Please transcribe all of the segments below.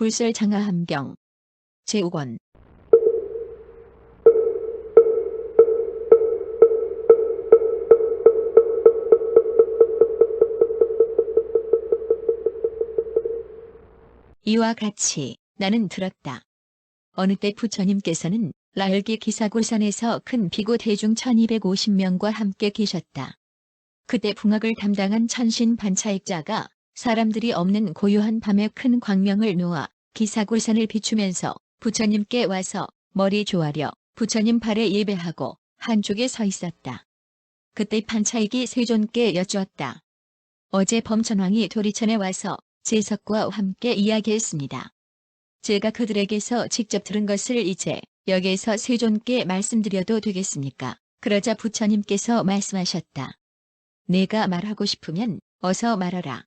불설 장하함경 제5권 이와 같이 나는 들었다. 어느 때 부처님께서는 라헬기 기사굴산에서 큰 비구 대중 1250명과 함께 계셨다. 그때 붕악을 담당한 천신 반차익자가 사람들이 없는 고요한 밤에 큰 광명을 놓아 기사굴산을 비추면서 부처님께 와서 머리 조아려 부처님 발에 예배하고 한쪽에 서 있었다. 그때 반차익이 세존께 여쭈었다. 어제 범천왕이 도리천에 와서 제석과 함께 이야기했습니다. 제가 그들에게서 직접 들은 것을 이제 여기에서 세존께 말씀드려도 되겠습니까? 그러자 부처님께서 말씀하셨다. 내가 말하고 싶으면 어서 말하라.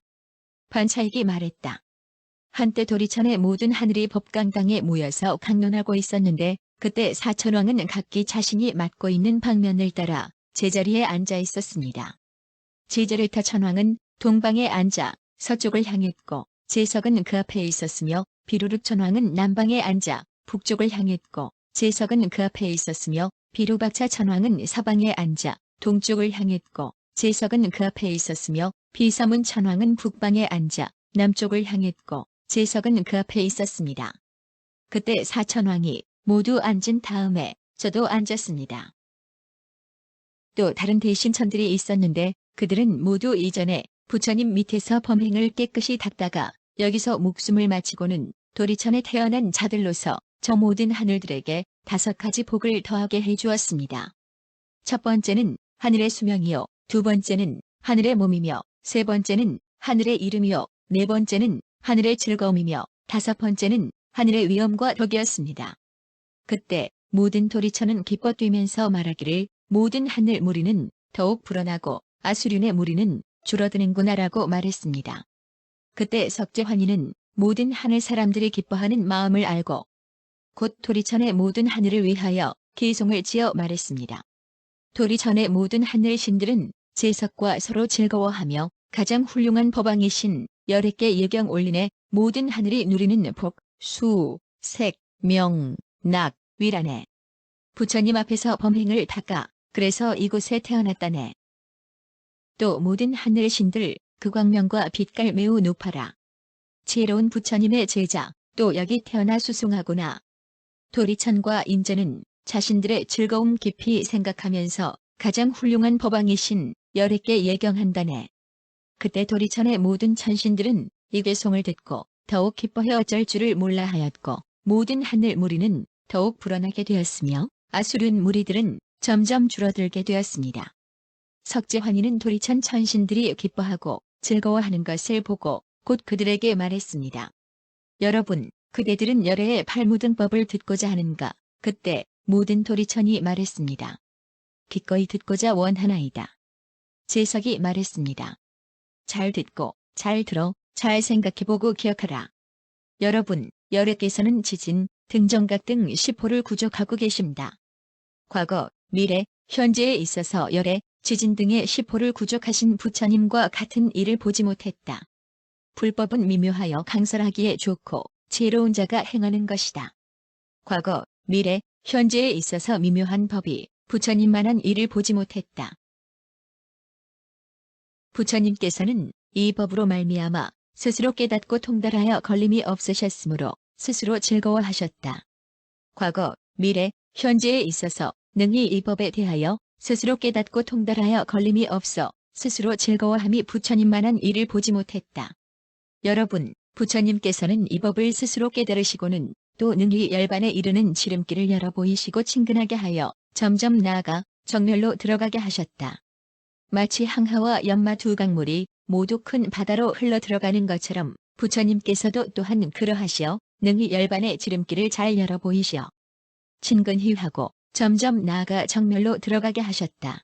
반차익이 말했다. 한때 도리천의 모든 하늘이 법강당에 모여서 강론하고 있었는데 그때 사천왕은 각기 자신이 맡고 있는 방면을 따라 제자리에 앉아 있었습니다. 제자르타 천왕은 동방에 앉아 서쪽을 향했고 제석은 그 앞에 있었으며 비루룩 천왕은 남방에 앉아 북쪽을 향했고 제석은 그 앞에 있었으며 비루박차 천왕은 서방에 앉아 동쪽을 향했고 제석은 그 앞에 있었으며 비서문 천왕은 북방에 앉아 남쪽을 향했고 제석은 그 앞에 있었습니다. 그때 사천왕이 모두 앉은 다음에 저도 앉았습니다. 또 다른 대신천들이 있었는데 그들은 모두 이전에 부처님 밑에서 범행을 깨끗이 닦다가 여기서 목숨을 마치고는 도리천에 태어난 자들로서 저 모든 하늘들에게 5가지 복을 더하게 해주었습니다. 첫 번째는 하늘의 수명이요, 두 번째는 하늘의 몸이며, 세 번째는 하늘의 이름이요, 네 번째는 하늘의 즐거움이며, 다섯 번째는 하늘의 위엄과 덕이었습니다. 그때 모든 도리천은 기뻐 뛰면서 말하기를 모든 하늘 무리는 더욱 불어나고 아수륜의 무리는 줄어드는구나라고 말했습니다. 그때 석재환희는 모든 하늘 사람들이 기뻐하는 마음을 알고 곧 도리천의 모든 하늘을 위하여 기송을 지어 말했습니다. 도리천의 모든 하늘 신들은 제석과 서로 즐거워하며 가장 훌륭한 법왕이신 열애께 예경 올리네 모든 하늘이 누리는 복, 수, 색, 명, 낙, 위라네. 부처님 앞에서 범행을 닦아 그래서 이곳에 태어났다네. 또 모든 하늘 신들 그 광명과 빛깔 매우 높아라. 지혜로운 부처님의 제자 또 여기 태어나 수송하구나. 도리천과 인제는 자신들의 즐거움 깊이 생각하면서 가장 훌륭한 법왕이신 열애께 예경한다네. 그때 도리천의 모든 천신들은 이 괴송을 듣고 더욱 기뻐해 어쩔 줄을 몰라 하였고 모든 하늘 무리는 더욱 불어나게 되었으며 아수륜 무리들은 점점 줄어들게 되었습니다. 석재환희는 도리천 천신들이 기뻐하고 즐거워하는 것을 보고 곧 그들에게 말했습니다. 여러분, 그대들은 열애의 팔무등법을 듣고자 하는가? 그때 모든 도리천이 말했습니다. 기꺼이 듣고자 원하나이다. 제석이 말했습니다. 잘 듣고 잘 들어 잘 생각해보고 기억하라. 여러분, 열애께서는 지진, 등정각 등 10호를 구족하고 계십니다. 과거, 미래, 현재에 있어서 열애, 지진 등의 10호를 구족하신 부처님과 같은 일을 보지 못했다. 불법은 미묘하여 강설하기에 좋고 지혜로운 자가 행하는 것이다. 과거, 미래, 현재에 있어서 미묘한 법이 부처님만한 일을 보지 못했다. 부처님께서는 이 법으로 말미암아 스스로 깨닫고 통달하여 걸림이 없으셨으므로 스스로 즐거워하셨다. 과거, 미래, 현재에 있어서 능히 이 법에 대하여 스스로 깨닫고 통달하여 걸림이 없어 스스로 즐거워함이 부처님만한 일을 보지 못했다. 여러분, 부처님께서는 이 법을 스스로 깨달으시고는 또 능히 열반에 이르는 지름길을 열어 보이시고 친근하게 하여 점점 나아가 정멸로 들어가게 하셨다. 마치 항하와 연마 두 강물이 모두 큰 바다로 흘러 들어가는 것처럼 부처님께서도 또한 그러하시어 능히 열반의 지름길을 잘 열어 보이시어 친근히 하고 점점 나아가 정멸로 들어가게 하셨다.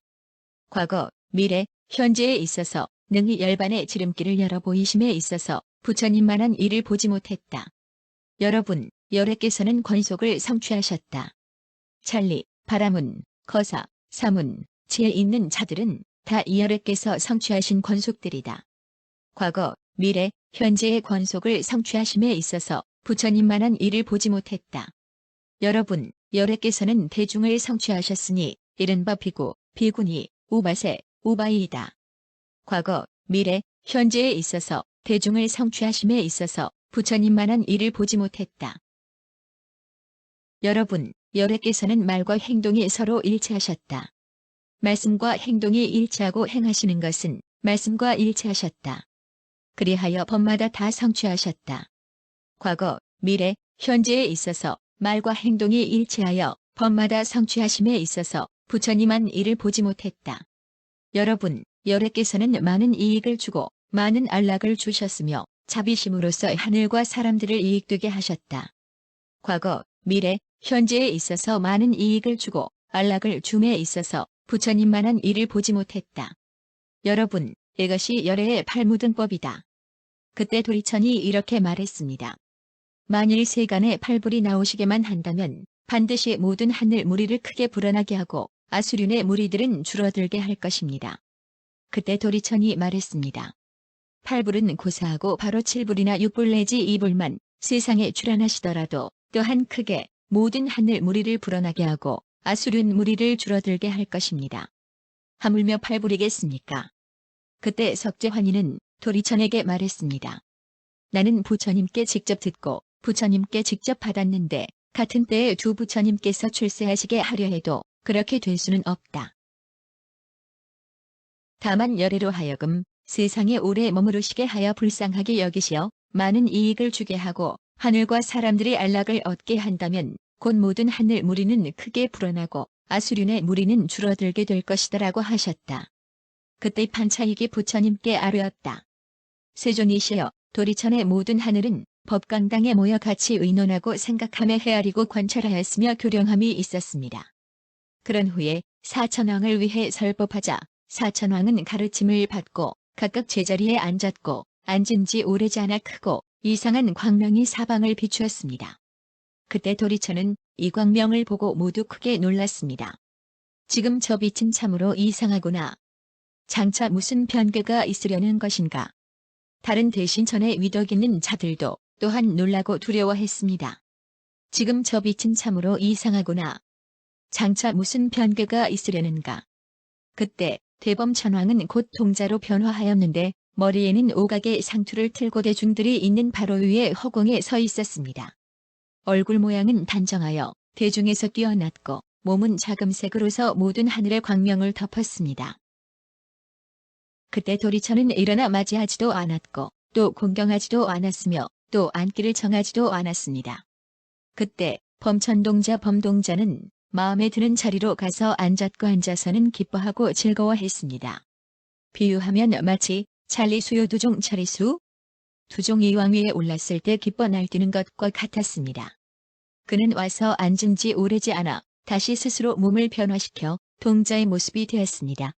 과거, 미래, 현재에 있어서 능히 열반의 지름길을 열어 보이심에 있어서 부처님만한 일을 보지 못했다. 여러분, 열애께서는 권속을 성취하셨다. 찰리, 바라문, 거사, 사문, 지혜 있는 자들은 다 이 열애께서 성취하신 권속들이다. 과거, 미래, 현재의 권속을 성취하심에 있어서 부처님만한 이를 보지 못했다. 여러분, 여래께서는 대중을 성취하셨으니 이른바 비구, 비구니, 우바세, 우바이이다. 과거, 미래, 현재에 있어서 대중을 성취하심에 있어서 부처님만한 이를 보지 못했다. 여러분, 여래께서는 말과 행동이 서로 일치하셨다. 말씀과 행동이 일치하고 행하시는 것은 말씀과 일치하셨다. 그리하여 법마다 다 성취하셨다. 과거, 미래, 현재에 있어서 말과 행동이 일치하여 법마다 성취하심에 있어서 부처님한 이를 보지 못했다. 여러분, 여래께서는 많은 이익을 주고 많은 안락을 주셨으며 자비심으로써 하늘과 사람들을 이익되게 하셨다. 과거, 미래, 현재에 있어서 많은 이익을 주고 안락을 줌에 있어서 부처님만한 이를 보지 못했다. 여러분, 이것이 열애의 팔무등법이다. 그때 도리천이 이렇게 말했습니다. 만일 세간에 팔불이 나오시게만 한다면 반드시 모든 하늘 무리를 크게 불어나게 하고 아수륜의 무리들은 줄어들게 할 것입니다. 그때 도리천이 말했습니다. 팔불은 고사하고 바로 7불이나 6불 내지 2불만 세상에 출현하시더라도 또한 크게 모든 하늘 무리를 불어나게 하고 아수륜 무리를 줄어들게 할 것입니다. 하물며 팔불이겠습니까? 그때 석재환희는 도리천에게 말했습니다. 나는 부처님께 직접 듣고 부처님께 직접 받았는데 같은 때에 두 부처님께서 출세하시게 하려 해도 그렇게 될 수는 없다. 다만 열애로 하여금 세상에 오래 머무르시게 하여 불쌍하게 여기시어 많은 이익을 주게 하고 하늘과 사람들이 안락을 얻게 한다면 곧 모든 하늘 무리는 크게 불어나고 아수륜의 무리는 줄어들게 될 것이다라고 하셨다. 그때 판차익이 부처님께 아뢰었다. 세존이시여, 도리천의 모든 하늘은 법강당에 모여 같이 의논하고 생각하며 헤아리고 관찰하였으며 교령함이 있었습니다. 그런 후에 사천왕을 위해 설법하자 사천왕은 가르침을 받고 각각 제자리에 앉았고 앉은 지 오래지 않아 크고 이상한 광명이 사방을 비추었습니다. 그때 도리천은 이 광명을 보고 모두 크게 놀랐습니다. 지금 저 빛은 참으로 이상하구나. 장차 무슨 변개가 있으려는 것인가. 다른 대신 전에 위덕 있는 자들도 또한 놀라고 두려워했습니다. 지금 저 빛은 참으로 이상하구나. 장차 무슨 변개가 있으려는가. 그때 대범천왕은 곧 동자로 변화하였는데 머리에는 오각의 상투를 틀고 대중들이 있는 바로 위에 허공에 서 있었습니다. 얼굴 모양은 단정하여 대중에서 뛰어났고 몸은 자금색으로서 모든 하늘의 광명을 덮었습니다. 그때 도리천은 일어나 맞이하지도 않았고 또 공경하지도 않았으며 또 앉기를 정하지도 않았습니다. 그때 범천동자 범동자는 마음에 드는 자리로 가서 앉았고 앉아서는 기뻐하고 즐거워했습니다. 비유하면 마치 찰리수요 두종 찰리수? 두종이 왕 위에 올랐을 때 기뻐 날뛰는 것과 같았습니다. 그는 와서 앉은 지 오래지 않아 다시 스스로 몸을 변화시켜 동자의 모습이 되었습니다.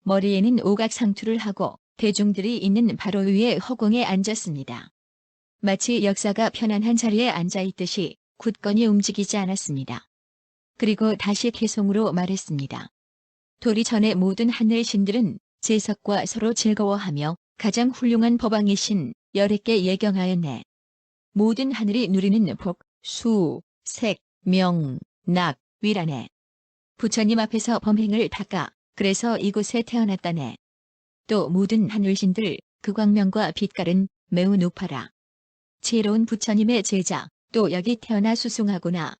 머리에는 오각 상투를 하고 대중들이 있는 바로 위에 허공에 앉았습니다. 마치 역사가 편안한 자리에 앉아있듯이 굳건히 움직이지 않았습니다. 그리고 다시 개송으로 말했습니다. 도리천의 모든 하늘 신들은 제석과 서로 즐거워하며 가장 훌륭한 법왕이신 열애께 예경하였네. 모든 하늘이 누리는 복, 수, 색, 명, 낙, 위라네. 부처님 앞에서 범행을 닦아 그래서 이곳에 태어났다네. 또 모든 하늘신들 그 광명과 빛깔은 매우 높아라. 지혜로운 부처님의 제자 또 여기 태어나 수승하구나.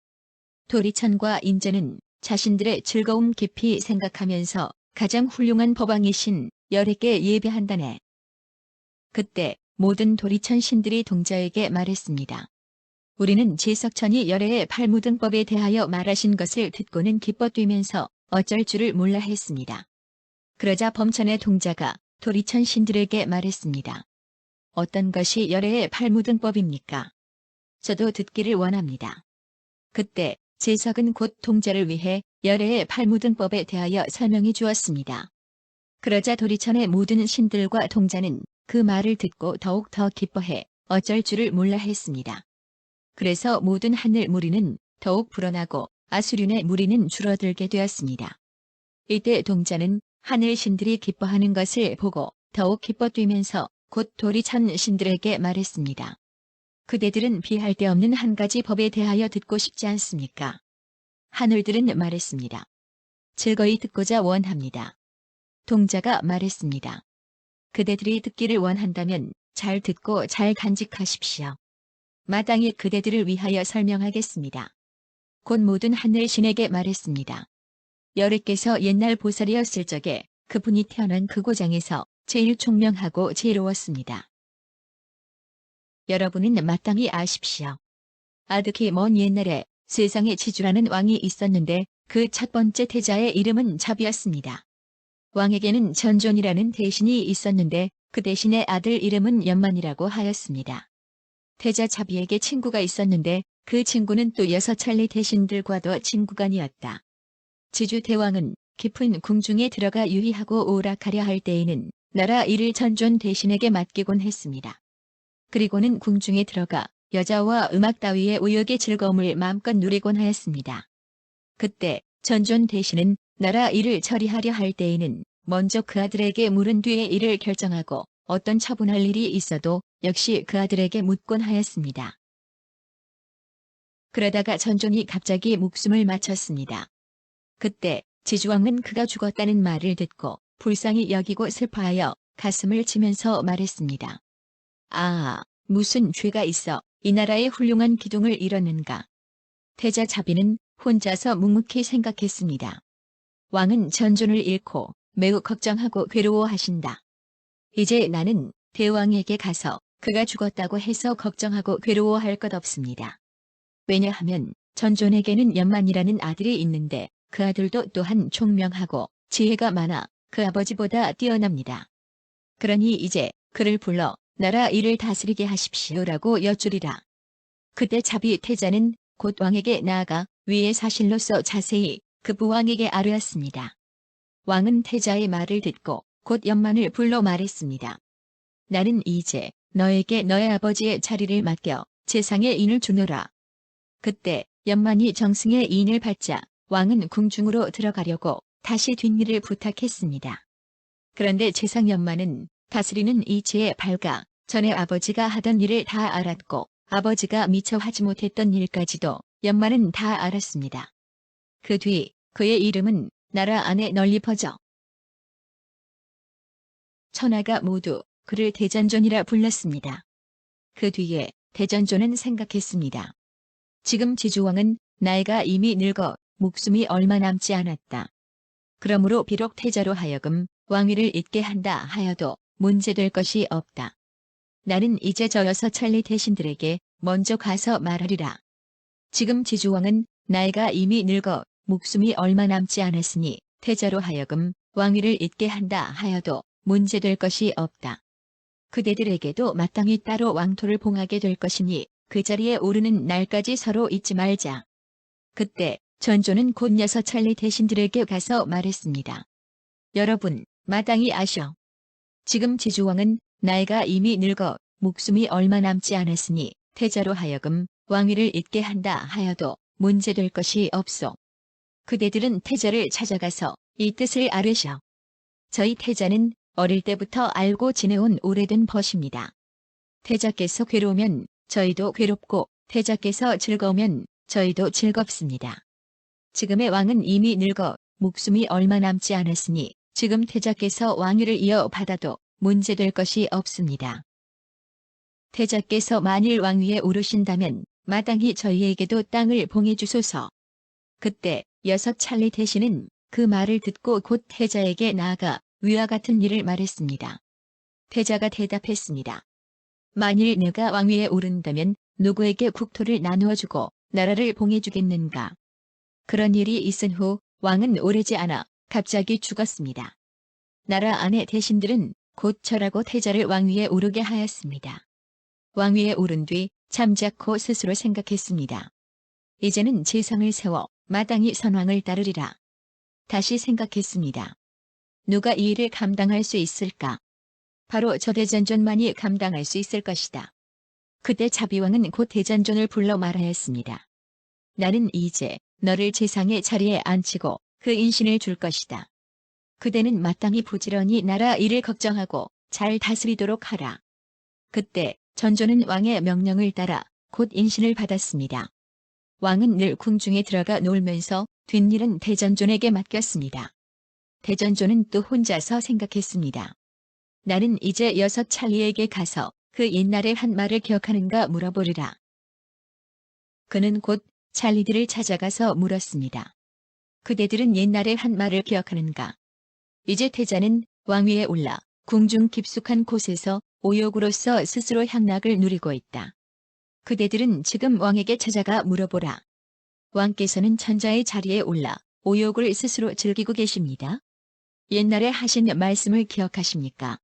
도리천과 인제는 자신들의 즐거움 깊이 생각하면서 가장 훌륭한 법왕이신 열애께 예배한다네. 그때 모든 도리천 신들이 동자에게 말했습니다. 우리는 제석천이 열애의 팔무등법에 대하여 말하신 것을 듣고는 기뻐 뛰면서 어쩔 줄을 몰라 했습니다. 그러자 범천의 동자가 도리천 신들에게 말했습니다. 어떤 것이 열애의 팔무등법입니까? 저도 듣기를 원합니다. 그때 제석은 곧 동자를 위해 열애의 팔무등법에 대하여 설명해 주었습니다. 그러자 도리천의 모든 신들과 동자는 그 말을 듣고 더욱 더 기뻐해 어쩔 줄을 몰라 했습니다. 그래서 모든 하늘 무리는 더욱 불어나고 아수륜의 무리는 줄어들게 되었습니다. 이때 동자는 하늘 신들이 기뻐하는 것을 보고 더욱 기뻐 뛰면서 곧 도리천 신들에게 말했습니다. 그대들은 비할 데 없는 한 가지 법에 대하여 듣고 싶지 않습니까? 하늘들은 말했습니다. 즐거이 듣고자 원합니다. 동자가 말했습니다. 그대들이 듣기를 원한다면 잘 듣고 잘 간직하십시오. 마땅히 그대들을 위하여 설명하겠습니다. 곧 모든 하늘 신에게 말했습니다. 여리께서 옛날 보살이었을 적에 그분이 태어난 그 고장에서 제일 총명하고 지혜로웠습니다. 여러분은 마땅히 아십시오. 아득히 먼 옛날에 세상에 지주라는 왕이 있었는데 그 첫 번째 태자의 이름은 자비였습니다. 왕에게는 전존이라는 대신이 있었는데 그 대신의 아들 이름은 연만이라고 하였습니다. 태자 자비에게 친구가 있었는데 그 친구는 또 6찰리 대신들과도 친구간이었다. 지주 대왕은 깊은 궁중에 들어가 유의하고 오락하려 할 때에는 나라 일을 전존 대신에게 맡기곤 했습니다. 그리고는 궁중에 들어가 여자와 음악 따위의 우욕의 즐거움을 마음껏 누리곤 하였습니다. 그때 전존 대신은 나라 일을 처리하려 할 때에는 먼저 그 아들에게 물은 뒤에 일을 결정하고 어떤 처분할 일이 있어도 역시 그 아들에게 묻곤 하였습니다. 그러다가 전존이 갑자기 목숨을 마쳤습니다. 그때 지주왕은 그가 죽었다는 말을 듣고 불쌍히 여기고 슬퍼하여 가슴을 치면서 말했습니다. 아, 무슨 죄가 있어 이 나라의 훌륭한 기둥을 잃었는가. 태자 자비는 혼자서 묵묵히 생각했습니다. 왕은 전존을 잃고 매우 걱정하고 괴로워하신다. 이제 나는 대왕에게 가서 그가 죽었다고 해서 걱정하고 괴로워할 것 없습니다. 왜냐하면 전존에게는 연만이라는 아들이 있는데 그 아들도 또한 총명하고 지혜가 많아 그 아버지보다 뛰어납니다. 그러니 이제 그를 불러 나라 일을 다스리게 하십시오라고 여쭈리라. 그때 자비 태자는 곧 왕에게 나아가 위의 사실로서 자세히 그 부왕에게 아뢰었습니다. 왕은 태자의 말을 듣고 곧 연만을 불러 말했습니다. 나는 이제 너에게 너의 아버지의 자리를 맡겨 재상의 인을 주노라. 그때 연만이 정승의 인을 받자 왕은 궁중으로 들어가려고 다시 뒷일을 부탁했습니다. 그런데 재상 연만은 다스리는 이치에 밝아 전에 아버지가 하던 일을 다 알았고 아버지가 미처 하지 못했던 일까지도 연만은 다 알았습니다. 그 뒤 그의 이름은 나라 안에 널리 퍼져 천하가 모두 그를 대전존이라 불렀습니다. 그 뒤에 대전존은 생각했습니다. 지금 지주왕은 나이가 이미 늙어 목숨이 얼마 남지 않았다. 그러므로 비록 태자로 하여금 왕위를 잇게 한다 하여도 문제될 것이 없다. 나는 이제 저 6찰리 대신들에게 먼저 가서 말하리라. 지금 지주왕은 나이가 이미 늙어 목숨이 얼마 남지 않았으니 태자로 하여금 왕위를 잇게 한다 하여도 문제될 것이 없다. 그대들에게도 마땅히 따로 왕토를 봉하게 될 것이니 그 자리에 오르는 날까지 서로 잊지 말자. 그때 전조는 곧 6찰리 대신들에게 가서 말했습니다. 여러분, 마땅히 아셔. 지금 지주왕은 나이가 이미 늙어 목숨이 얼마 남지 않았으니 태자로 하여금 왕위를 잇게 한다 하여도 문제될 것이 없소. 그대들은 태자를 찾아가서 이 뜻을 아뢰셔. 저희 태자는 어릴 때부터 알고 지내온 오래된 벗입니다. 태자께서 괴로우면 저희도 괴롭고 태자께서 즐거우면 저희도 즐겁습니다. 지금의 왕은 이미 늙어 목숨이 얼마 남지 않았으니 지금 태자께서 왕위를 이어받아도 문제될 것이 없습니다. 태자께서 만일 왕위에 오르신다면 마땅히 저희에게도 땅을 봉해주소서. 그때 6찰리 대신은 그 말을 듣고 곧 태자에게 나아가 위와 같은 일을 말했습니다. 태자가 대답했습니다. 만일 내가 왕위에 오른다면 누구에게 국토를 나누어 주고 나라를 봉해주겠는가. 그런 일이 있은 후 왕은 오래지 않아 갑자기 죽었습니다. 나라 안의 대신들은 곧 절하고 태자를 왕위에 오르게 하였습니다. 왕위에 오른 뒤 잠자코 스스로 생각했습니다. 이제는 재상을 세워 마땅히 선왕을 따르리라. 다시 생각했습니다. 누가 이 일을 감당할 수 있을까? 바로 저 대전존만이 감당할 수 있을 것이다. 그때 자비왕은 곧 대전존을 불러 말하였습니다. 나는 이제 너를 재상의 자리에 앉히고 그 인신을 줄 것이다. 그대는 마땅히 부지런히 나라 일을 걱정하고 잘 다스리도록 하라. 그때 전조는 왕의 명령을 따라 곧 인신을 받았습니다. 왕은 늘 궁중에 들어가 놀면서 뒷일은 대전존에게 맡겼습니다. 대전존은 또 혼자서 생각했습니다. 나는 이제 여섯 찰리에게 가서 그 옛날에 한 말을 기억하는가 물어보리라. 그는 곧 찰리들을 찾아가서 물었습니다. 그대들은 옛날에 한 말을 기억하는가? 이제 태자는 왕위에 올라 궁중 깊숙한 곳에서 오욕으로서 스스로 향락을 누리고 있다. 그대들은 지금 왕에게 찾아가 물어보라. 왕께서는 천자의 자리에 올라 오욕을 스스로 즐기고 계십니다. 옛날에 하신 말씀을 기억하십니까?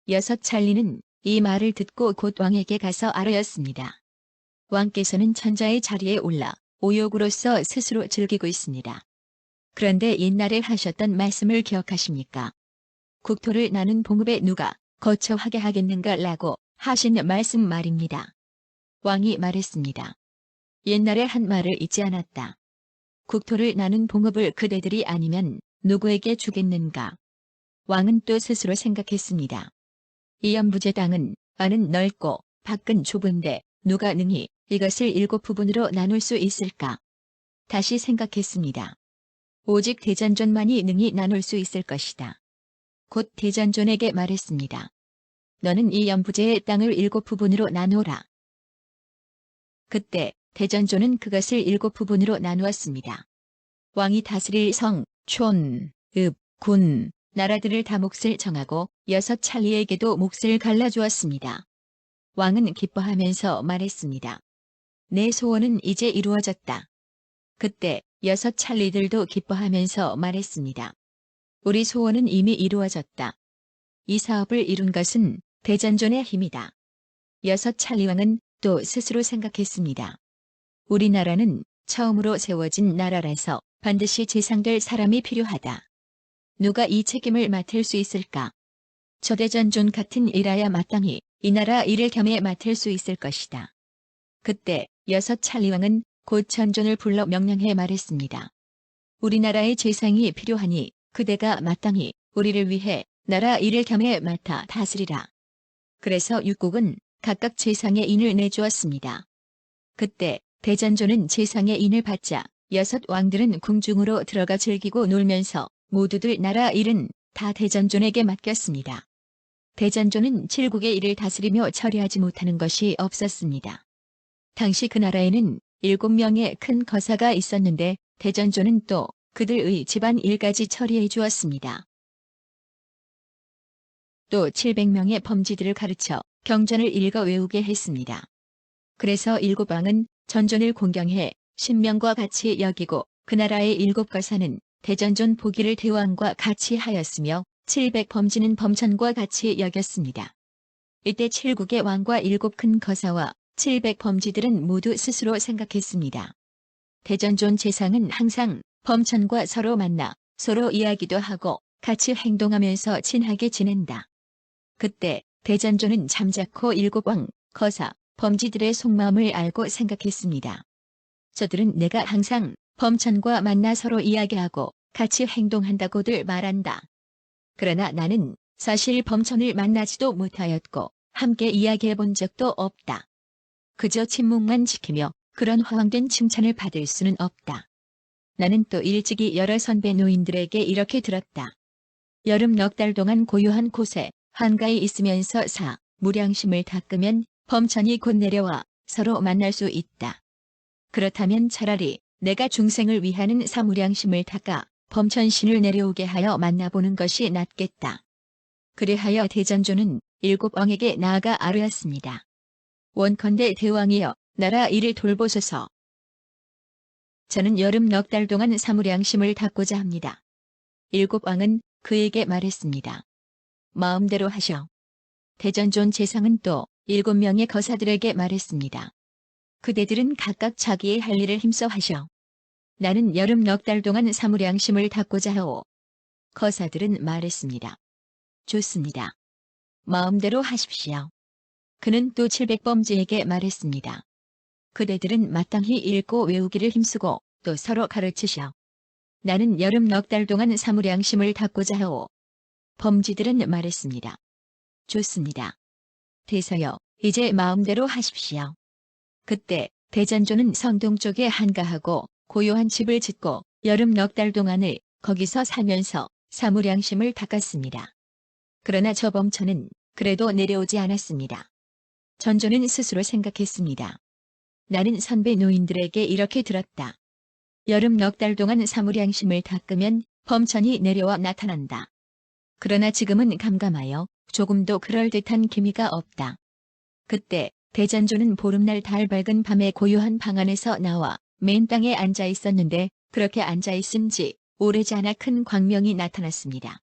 여섯 찰리는 이 말을 듣고 곧 왕에게 가서 아뢰었습니다. 왕께서는 천자의 자리에 올라 오욕으로서 스스로 즐기고 있습니다. 그런데 옛날에 하셨던 말씀을 기억하십니까? 국토를 나눈 봉급에 누가 거처하게 하겠는가 라고 하신 말씀 말입니다. 왕이 말했습니다. 옛날에 한 말을 잊지 않았다. 국토를 나눈 봉급을 그대들이 아니면 누구에게 주겠는가? 왕은 또 스스로 생각했습니다. 이 연부제 땅은 안은 넓고 밖은 좁은데 누가 능히 이것을 7부분으로 나눌 수 있을까? 다시 생각했습니다. 오직 대전존만이 능히 나눌 수 있을 것이다. 곧 대전존에게 말했습니다. 너는 이 연부제의 땅을 7부분으로 나누라. 그때 대전존은 그것을 7부분으로 나누었습니다. 왕이 다스릴 성, 촌, 읍, 군, 나라들을 다 몫을 정하고 여섯 찰리에게도 몫을 갈라주었습니다. 왕은 기뻐하면서 말했습니다. 내 소원은 이제 이루어졌다. 그때 여섯 찰리들도 기뻐하면서 말했습니다. 우리 소원은 이미 이루어졌다. 이 사업을 이룬 것은 대전존의 힘이다. 여섯 찰리왕은 또 스스로 생각했습니다. 우리나라는 처음으로 세워진 나라라서 반드시 재상될 사람이 필요하다. 누가 이 책임을 맡을 수 있을까? 저 대전존 같은 일아야 마땅히 이 나라 일을 겸해 맡을 수 있을 것이다. 그때 여섯 찰리왕은 곧 전존을 불러 명령해 말했습니다. 우리나라의 재상이 필요하니 그대가 마땅히 우리를 위해 나라 일을 겸해 맡아 다스리라. 그래서 육국은 각각 재상의 인을 내주었습니다. 그때 대전존은 재상의 인을 받자 여섯 왕들은 궁중으로 들어가 즐기고 놀면서 모두들 나라 일은 다 대전존에게 맡겼습니다. 대전존은 칠국의 일을 다스리며 처리하지 못하는 것이 없었습니다. 당시 그 나라에는 7명의 큰 거사가 있었는데 대전존은 또 그들의 집안 일까지 처리해 주었습니다. 또 700명의 범지들을 가르쳐 경전을 읽어 외우게 했습니다. 그래서 7왕은 전존을 공경해 신명과 같이 여기고 그 나라의 7거사는 대전존 보기를 대왕과 같이 하였으며 700범지는 범천과 같이 여겼습니다. 이때 7국의 왕과 7 큰 거사와 700범지들은 모두 스스로 생각했습니다. 대전존 재상은 항상 범천과 서로 만나 서로 이야기도 하고 같이 행동하면서 친하게 지낸다. 그때 대전존은 잠자코 7왕, 거사, 범지들의 속마음을 알고 생각했습니다. 저들은 내가 항상 범천과 만나 서로 이야기하고 같이 행동한다고들 말한다. 그러나 나는 사실 범천을 만나지도 못하였고 함께 이야기해 본 적도 없다. 그저 침묵만 지키며 그런 허황된 칭찬을 받을 수는 없다. 나는 또 일찍이 여러 선배 노인들에게 이렇게 들었다. 여름 넉 달 동안 고요한 곳에 한가히 있으면서 무량심을 닦으면 범천이 곧 내려와 서로 만날 수 있다. 그렇다면 차라리 내가 중생을 위하는 사무량심을 닦아 범천신을 내려오게 하여 만나보는 것이 낫겠다. 그리하여 대전존은 7왕에게 나아가 아뢰었습니다. 원컨대 대왕이여 나라 일을 돌보소서. 저는 여름 넉 달 동안 사무량심을 닦고자 합니다. 7왕은 그에게 말했습니다. 마음대로 하셔. 대전존 재상은 또 7명의 거사들에게 말했습니다. 그대들은 각각 자기의 할 일을 힘써 하셔. 나는 여름 넉 달 동안 사무량심을 닦고자 하오. 거사들은 말했습니다. 좋습니다. 마음대로 하십시오. 그는 또 700범지에게 말했습니다. 그대들은 마땅히 읽고 외우기를 힘쓰고 또 서로 가르치시오. 나는 여름 넉 달 동안 사무량심을 닦고자 하오. 범지들은 말했습니다. 좋습니다. 대사여, 이제 마음대로 하십시오. 그때 대잔조는 성동 쪽에 한가하고 고요한 집을 짓고 여름 넉 달 동안을 거기서 살면서 사물양심을 닦았습니다. 그러나 저 범천은 그래도 내려오지 않았습니다. 전조는 스스로 생각했습니다. 나는 선배 노인들에게 이렇게 들었다. 여름 넉 달 동안 사물양심을 닦으면 범천이 내려와 나타난다. 그러나 지금은 감감하여 조금도 그럴듯한 기미가 없다. 그때 대잔조는 보름날 달 밝은 밤에 고요한 방 안에서 나와 맨 땅에 앉아 있었는데 그렇게 앉아 있은 지 오래지 않아 큰 광명이 나타났습니다.